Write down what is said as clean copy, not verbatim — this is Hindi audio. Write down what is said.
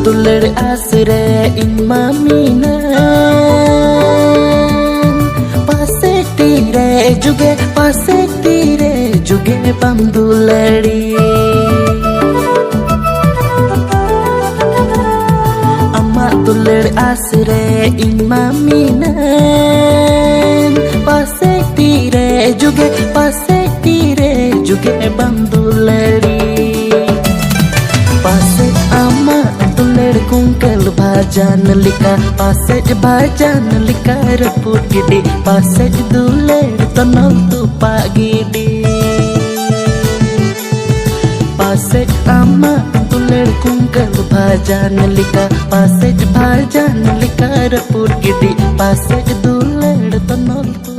दुलड़ आसरे इन मामीना पासे तीरे जुगे बम दुलड़ी अम्मा दुलड़ आसरे इन मामीना पासे तीरे जुगे बम दुलड़ी पासे अम्मा दुलड़ कुंकल भाजान लिका पासे भाजान लिका रपुट गिडी पासे दुलड़ तनल तुपा गिडी पासे अम्मा दुलड़ कुंकल भाजान लिका पासे भाजान लिका रपुट गिडी पासे दुलड़ तनल